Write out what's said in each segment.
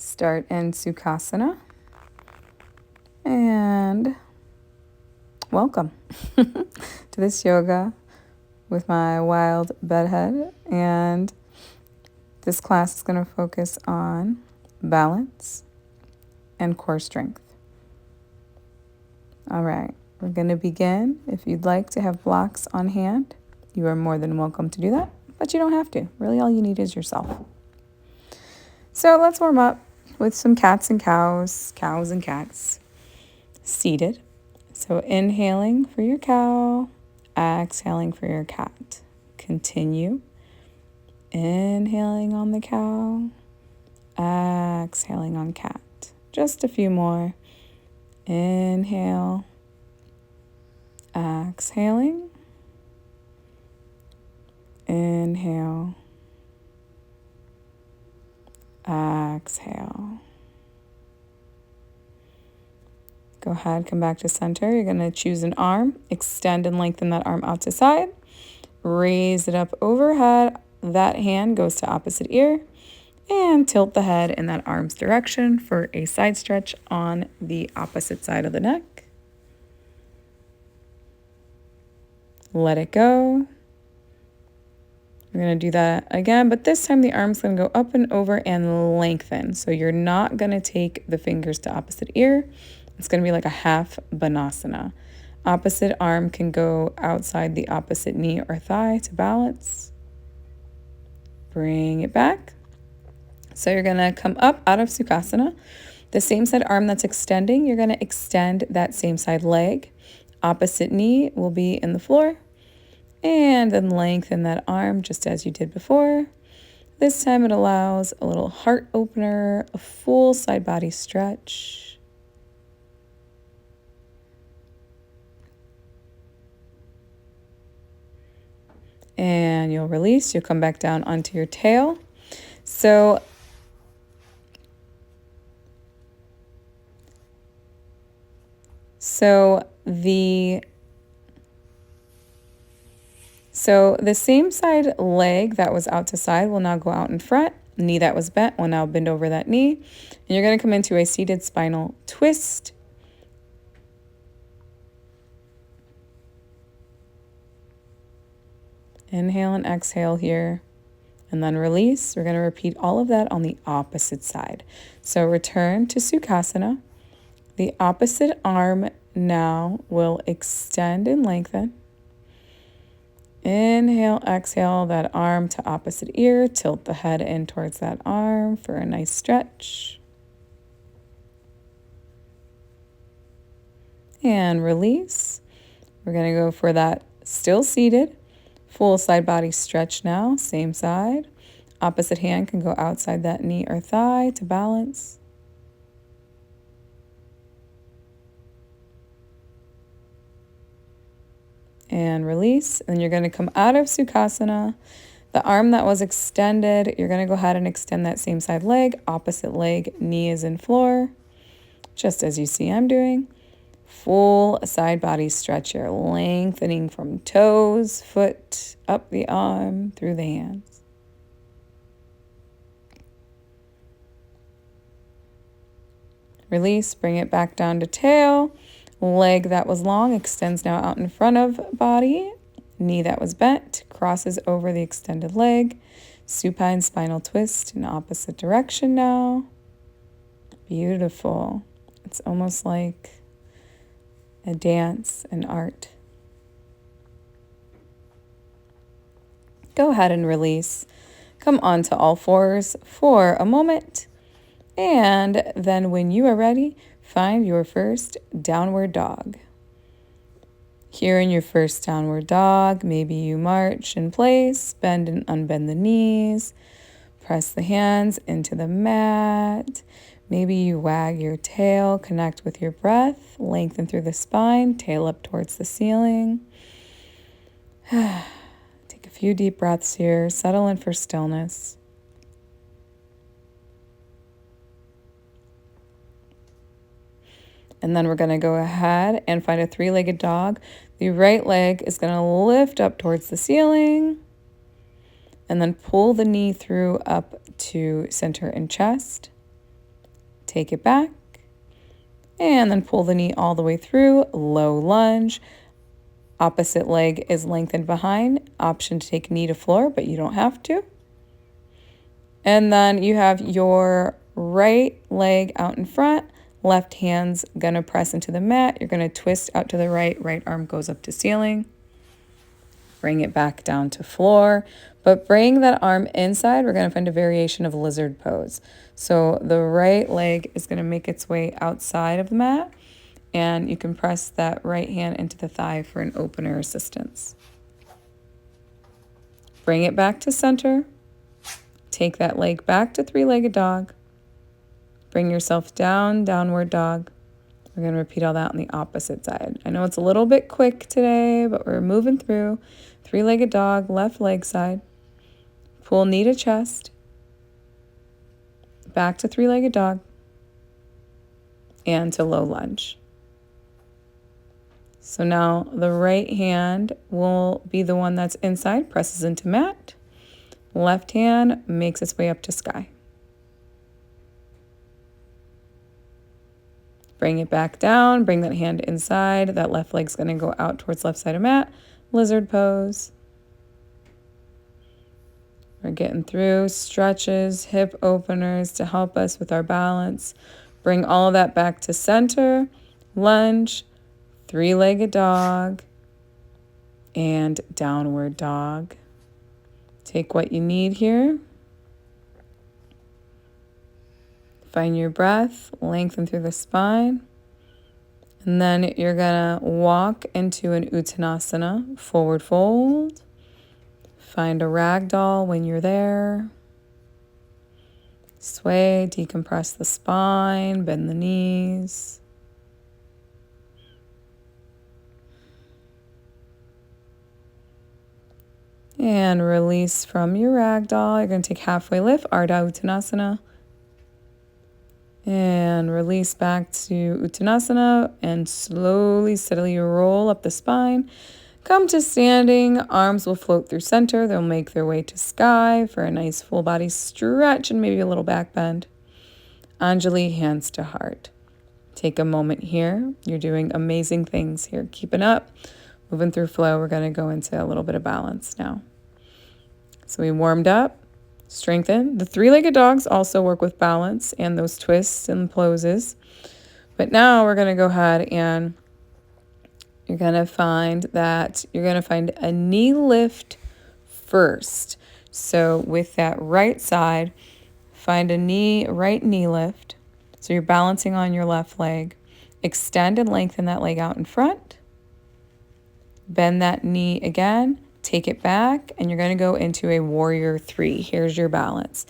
Start in Sukhasana. And welcome to this yoga with my wild bedhead. And this class is going to focus on balance and core strength. All right, we're going to begin. If you'd like to have blocks on hand, you are more than welcome to do that, but you don't have to. Really, all you need is yourself. So let's warm up with some cats and cows and cats, seated. So inhaling for your cow, exhaling for your cat. Continue. Inhaling on the cow, exhaling on cat. Just a few more. Inhale, exhaling, inhale, exhale. Go ahead, come back to center. You're going to choose an arm, extend and lengthen that arm out to side, raise it up overhead. That hand goes to opposite ear, and tilt the head in that arm's direction for a side stretch on the opposite side of the neck. Let it go. We're going to do that again, but this time the arm's going to go up and over and lengthen. So you're not going to take the fingers to opposite ear. It's going to be like a half Banasana. Opposite arm can go outside the opposite knee or thigh to balance. Bring it back. So you're going to come up out of Sukhasana. The same side arm that's extending, you're going to extend that same side leg. Opposite knee will be in the floor. And then lengthen that arm just as you did before. This time it allows a little heart opener, a full side body stretch. And you'll release. You'll come back down onto your tail. So the same side leg that was out to side will now go out in front. Knee that was bent will now bend over that knee. And you're going to come into a seated spinal twist. Inhale and exhale here. And then release. We're going to repeat all of that on the opposite side. So return to Sukhasana. The opposite arm now will extend and lengthen. Inhale, exhale that arm to opposite ear. Tilt the head in towards that arm for a nice stretch. And release. We're going to go for that still seated. Full side body stretch now. Same side. Opposite hand can go outside that knee or thigh to balance. And release. And you're going to come out of Sukhasana. The arm that was extended, you're going to go ahead and extend that same side leg. Opposite leg, knee is in floor. Just as you see I'm doing. Full side body stretch here. Lengthening from toes, foot, up the arm, through the hands. Release. Bring it back down to tail. Leg that was long extends now out in front of body. Knee that was bent crosses over the extended leg. Supine spinal twist in opposite direction now. Beautiful. It's almost like a dance, an art. Go ahead and release. Come onto all fours for a moment. And then when you are ready, find your first downward dog. Here in your first downward dog, maybe you march in place, bend and unbend the knees, press the hands into the mat. Maybe you wag your tail, connect with your breath, lengthen through the spine, tail up towards the ceiling. Take a few deep breaths here, settle in for stillness. And then we're going to go ahead and find a three-legged dog. The right leg is going to lift up towards the ceiling. And then pull the knee through up to center and chest. take it back, and then pull the knee all the way through, low lunge. Opposite leg is lengthened behind. Option to take knee to floor, but you don't have to. And then you have your right leg out in front, left hand's gonna press into the mat. You're gonna twist out to the right arm goes up to ceiling. Bring it back down to floor, but bring that arm inside. We're gonna find a variation of lizard pose. So the right leg is gonna make its way outside of the mat, and you can press that right hand into the thigh for an opener assistance. Bring it back to center. Take that leg back to three-legged dog. Bring yourself down, downward dog. We're going to repeat all that on the opposite side. I know it's a little bit quick today, but we're moving through. Three-legged dog, left leg side. Pull knee to chest. Back to three-legged dog. And to low lunge. So now the right hand will be the one that's inside, presses into mat. Left hand makes its way up to sky. Bring it back down, bring that hand inside. That left leg's gonna go out towards left side of mat. Lizard pose. We're getting through stretches, hip openers to help us with our balance. Bring all of that back to center. Lunge, three-legged dog, and downward dog. Take what you need here. Find your breath, lengthen through the spine. And then you're gonna walk into an Uttanasana, forward fold. Find a ragdoll when you're there. Sway, decompress the spine, bend the knees. And release from your ragdoll. You're going to take halfway lift, Ardha Uttanasana. And release back to Uttanasana and slowly, steadily roll up the spine. Come to standing. Arms will float through center. They'll make their way to sky for a nice full body stretch and maybe a little back bend. Anjali, hands to heart. Take a moment here. You're doing amazing things here. Keep it up. Moving through flow. We're going to go into a little bit of balance now. So we warmed up, strengthened. The three-legged dogs also work with balance and those twists and poses. But now we're going to go ahead and you're going to find a knee lift first. So with that right side, find a right knee lift. So you're balancing on your left leg. Extend and lengthen that leg out in front. Bend that knee again. Take it back, and you're going to go into a warrior 3. Here's your balance.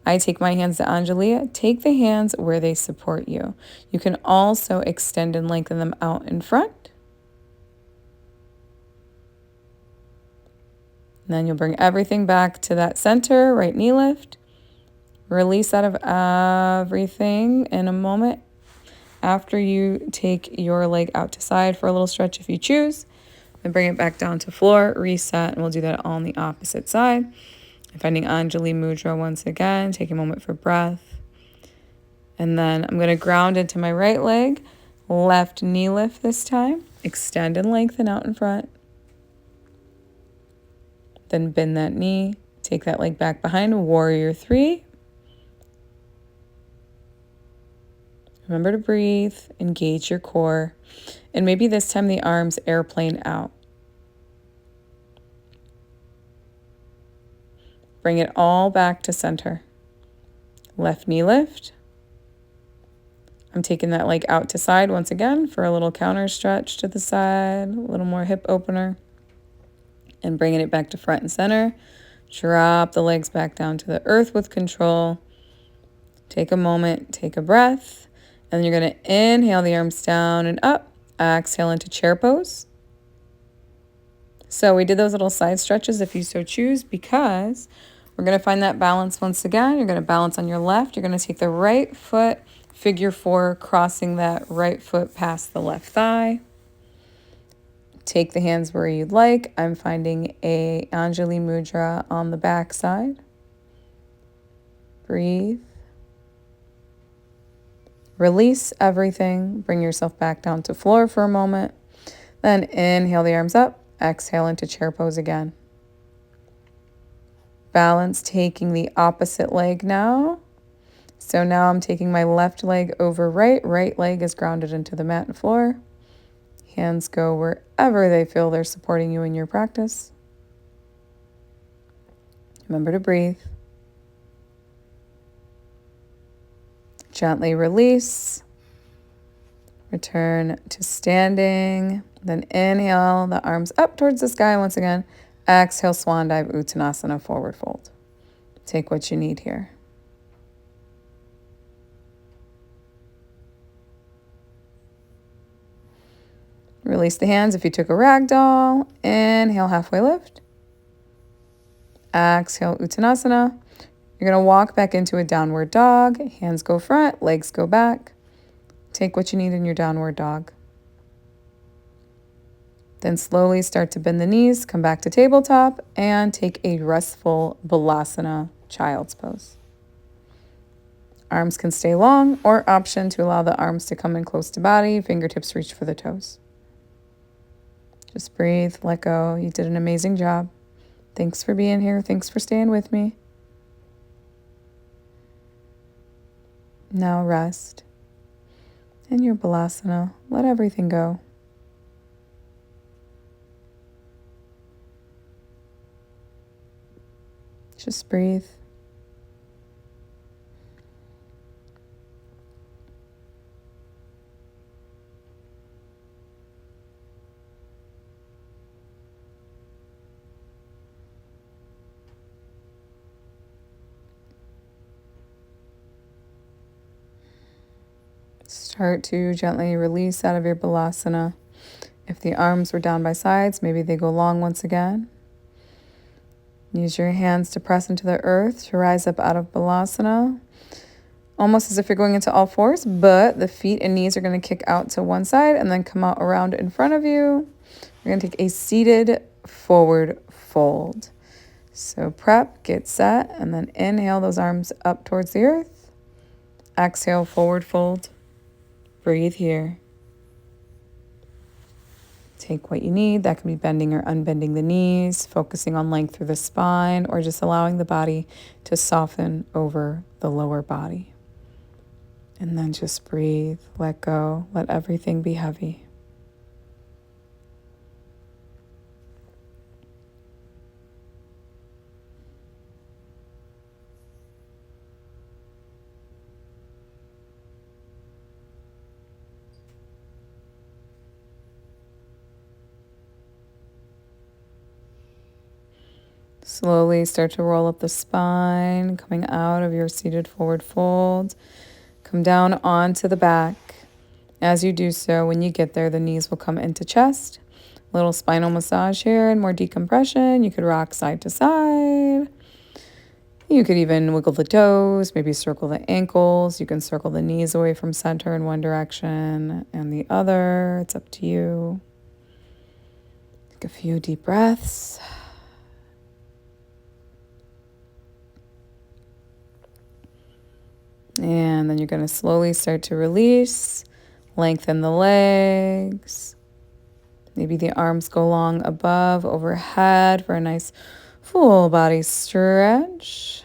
I take my hands to Anjali. Take the hands where they support you. You can also extend and lengthen them out in front. And then you'll bring everything back to that center, right knee lift. Release out of everything in a moment after you take your leg out to side for a little stretch if you choose. And bring it back down to floor, reset, and we'll do that on the opposite side. I'm finding Anjali Mudra once again. Take a moment for breath. And then I'm going to ground into my right leg. Left knee lift this time. Extend and lengthen out in front. Then bend that knee. Take that leg back behind. Warrior 3. Remember to breathe. Engage your core. And maybe this time the arms airplane out. Bring it all back to center. Left knee lift. I'm taking that leg out to side once again for a little counter stretch to the side, a little more hip opener. And bringing it back to front and center. Drop the legs back down to the earth with control. Take a moment, take a breath. And then you're going to inhale the arms down and up. Exhale into chair pose. So we did those little side stretches if you so choose, because we're going to find that balance once again. You're going to balance on your left. You're going to take the right foot, figure 4, crossing that right foot past the left thigh. Take the hands where you'd like. I'm finding a Anjali Mudra on the back side. Breathe. Release everything. Bring yourself back down to floor for a moment. Then inhale the arms up. Exhale into chair pose again. Balance, taking the opposite leg now. So now I'm taking my left leg over right leg is grounded into the mat and floor. Hands go wherever they feel they're supporting you in your practice. Remember to breathe. Gently release. Return to standing. Then inhale the arms up towards the sky once again. Exhale, swan dive, Uttanasana, forward fold. Take what you need here. Release the hands if you took a ragdoll. Inhale, halfway lift. Exhale, Uttanasana. You're going to walk back into a downward dog. Hands go front, legs go back. Take what you need in your downward dog. Then slowly start to bend the knees, come back to tabletop, and take a restful Balasana, child's pose. Arms can stay long, or option to allow the arms to come in close to body, fingertips reach for the toes. Just breathe, let go. You did an amazing job. Thanks for being here. Thanks for staying with me. Now rest. In your Balasana, let everything go. Just breathe. Start to gently release out of your Balasana. If the arms were down by sides, maybe they go long once again. Use your hands to press into the earth to rise up out of Balasana. Almost as if you're going into all fours, but the feet and knees are going to kick out to one side and then come out around in front of you. You're going to take a seated forward fold. So prep, get set, and then inhale those arms up towards the earth. Exhale, forward fold. Breathe here. Take what you need. That can be bending or unbending the knees, focusing on length through the spine, or just allowing the body to soften over the lower body. And then just breathe, let go, let everything be heavy. Slowly start to roll up the spine, coming out of your seated forward fold. Come down onto the back. As you do so, when you get there, the knees will come into chest. Little spinal massage here and more decompression. You could rock side to side. You could even wiggle the toes, maybe circle the ankles. You can circle the knees away from center in one direction and the other. It's up to you. Take a few deep breaths. And then you're going to slowly start to release, lengthen the legs. Maybe the arms go long above, overhead for a nice full body stretch.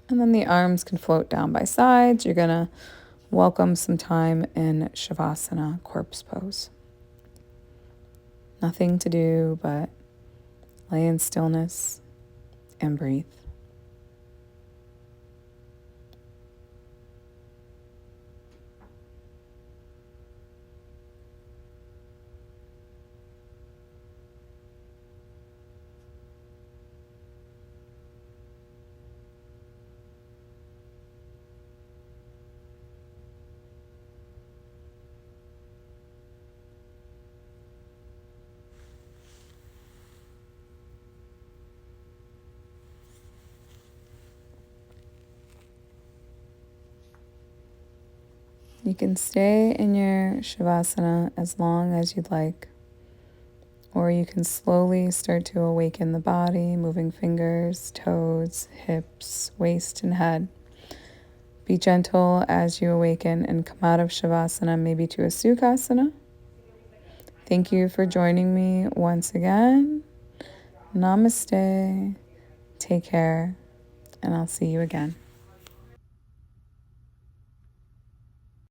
And then the arms can float down by sides. You're going to welcome some time in Shavasana, corpse pose. Nothing to do but lay in stillness and breathe. You can stay in your Shavasana as long as you'd like, or you can slowly start to awaken the body, moving fingers, toes, hips, waist, and head. Be gentle as you awaken and come out of Shavasana, maybe to a Sukhasana. Thank you for joining me once again. Namaste. Take care, and I'll see you again.